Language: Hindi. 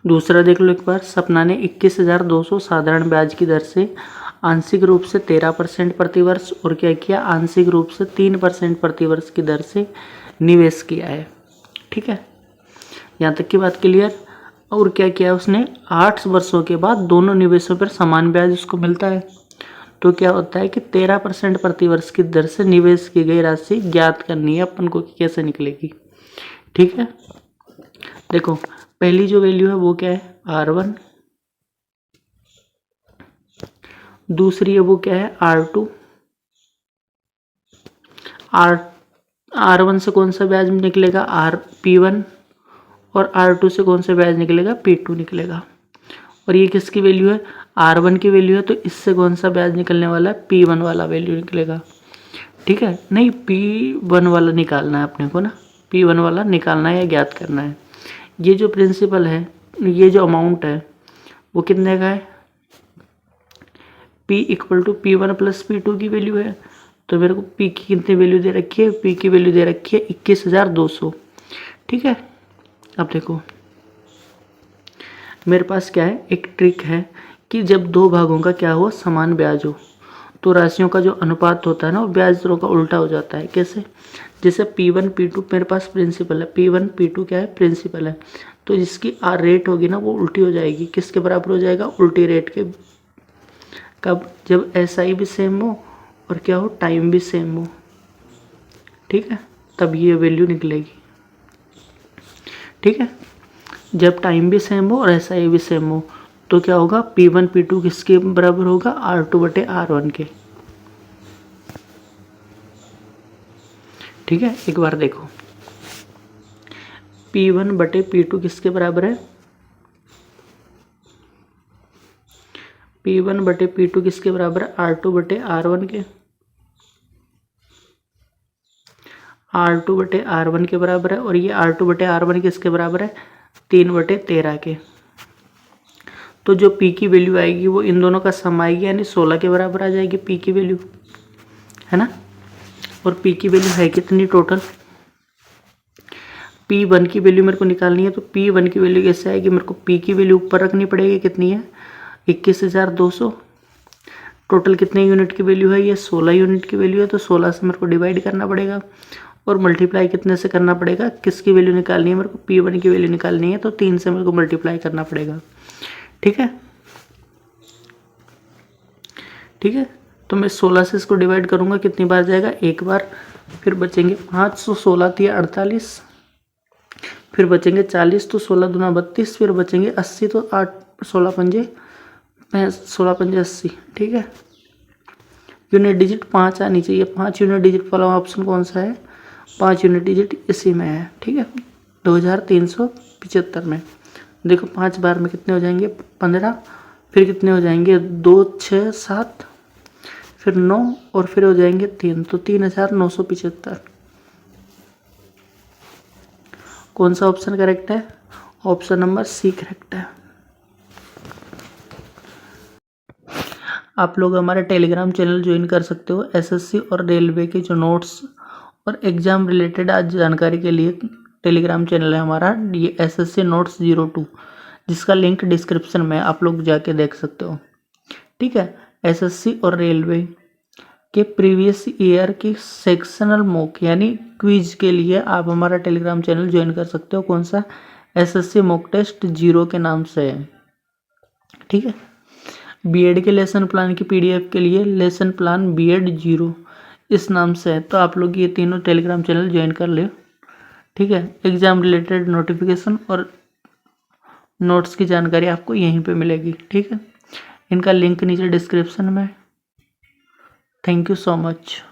दूसरा देख लो एक बार, सपना ने 21,200 साधारण ब्याज की दर से आंशिक रूप से 13% प्रतिवर्ष और क्या किया, आंशिक रूप से 3% प्रतिवर्ष की दर से निवेश किया है। ठीक है, यहाँ तक की बात क्लियर। और क्या किया उसने, 8 वर्षों के बाद दोनों निवेशों पर समान ब्याज उसको मिलता है। तो क्या होता है कि 13% प्रतिवर्ष की दर से निवेश की गई राशि ज्ञात करनी है अपन को कि कैसे निकलेगी। ठीक है, देखो पहली जो वैल्यू है वो क्या है, R1, दूसरी है वो क्या है, R2। R1 से कौन सा ब्याज निकलेगा, P1, और R2 से कौन सा ब्याज निकलेगा, P2 निकलेगा। और ये किसकी वैल्यू है, R1 की वैल्यू है, तो इससे कौन सा ब्याज निकलने वाला है, P1 वाला वैल्यू निकलेगा। ठीक है, नहीं P1 वाला निकालना है अपने को ना, P1 वाला निकालना है या ज्ञात करना है। ये जो प्रिंसिपल है, ये जो अमाउंट है वो कितने का है, P = P1 + P2 की वैल्यू है। तो मेरे को P की कितनी वैल्यू दे रखी है, P की वैल्यू दे रखी है 21,200। ठीक है, अब देखो मेरे पास क्या है, एक ट्रिक है कि जब दो भागों का क्या हो, समान ब्याज हो, तो राशियों का जो अनुपात होता है ना वो ब्याज दरों का उल्टा हो जाता है। कैसे, जैसे P1 P2 मेरे पास प्रिंसिपल है, P1 P2 क्या है, प्रिंसिपल है, तो जिसकी रेट होगी ना वो उल्टी हो जाएगी। किसके बराबर हो जाएगा, उल्टी रेट के। कब, जब SI भी सेम हो और क्या हो, टाइम भी सेम हो। ठीक है, तब ये वैल्यू निकलेगी। ठीक है, जब टाइम भी सेम हो और SI भी सेम हो तो क्या होगा, P1 P2 किसके बराबर होगा, R2/R1 के। ठीक है, एक बार देखो P1/P2 किसके बराबर है, P1/P2 किसके बराबर है, R2/R1 के। R2/R1 के बराबर है, और ये R2/R1 किसके बराबर है, 3/13 के। तो जो P की वैल्यू आएगी वो इन दोनों का सम आएगी, यानी 16 के बराबर आ जाएगी P की वैल्यू, है ना। और P की वैल्यू है कितनी टोटल, P1 की वैल्यू मेरे को निकालनी है, तो P1 की वैल्यू कैसे आएगी, मेरे को P की वैल्यू ऊपर रखनी पड़ेगी, कितनी है, 21,200। टोटल कितने यूनिट की वैल्यू है, ये 16 यूनिट की वैल्यू है, तो 16 से मेरे को डिवाइड करना पड़ेगा और मल्टीप्लाई कितने से करना पड़ेगा, किसकी वैल्यू निकालनी है, मेरे को P1 की वैल्यू निकालनी है, तो 3 से मेरे को मल्टीप्लाई करना पड़ेगा। ठीक है, ठीक है, तो मैं 16 से इसको डिवाइड करूंगा, कितनी बार जाएगा, एक बार, फिर बचेंगे 5, तो 16 थी 48, फिर बचेंगे 40, तो 16 दूना 32, फिर बचेंगे 80, तो 8 16 पंजे 80। ठीक है, यूनिट डिजिट 5 आनी चाहिए, 5 यूनिट डिजिट वाला ऑप्शन कौन सा है, 5 यूनिट डिजिट इसी में है। ठीक है, 2375 में। देखो 5 बार में कितने हो जाएंगे, 15, फिर कितने हो जाएंगे, 2 6 7, फिर 9, और फिर हो जाएंगे 3, तो 3975। कौन सा ऑप्शन करेक्ट है, ऑप्शन नंबर C करेक्ट है। आप लोग हमारे टेलीग्राम चैनल ज्वाइन कर सकते हो। SSC और रेलवे के जो नोट्स और एग्जाम रिलेटेड आज जानकारी के लिए टेलीग्राम चैनल है हमारा, ये SSC नोट्स 02, जिसका लिंक डिस्क्रिप्शन में, आप लोग जाके देख सकते हो। ठीक है, SSC और रेलवे के प्रीवियस ईयर की सेक्शनल मॉक यानी क्विज के लिए आप हमारा टेलीग्राम चैनल ज्वाइन कर सकते हो। कौन सा, SSC मॉक टेस्ट 0 के नाम से है। ठीक है, बीएड के लेसन प्लान की PDF के लिए लेसन प्लान BEd 0 इस नाम से है, तो आप लोग ये तीनों टेलीग्राम चैनल ज्वाइन कर ले। ठीक है, एग्जाम रिलेटेड नोटिफिकेशन और नोट्स की जानकारी आपको यहीं पे मिलेगी। ठीक है, इनका लिंक नीचे डिस्क्रिप्शन में। Thank you so much.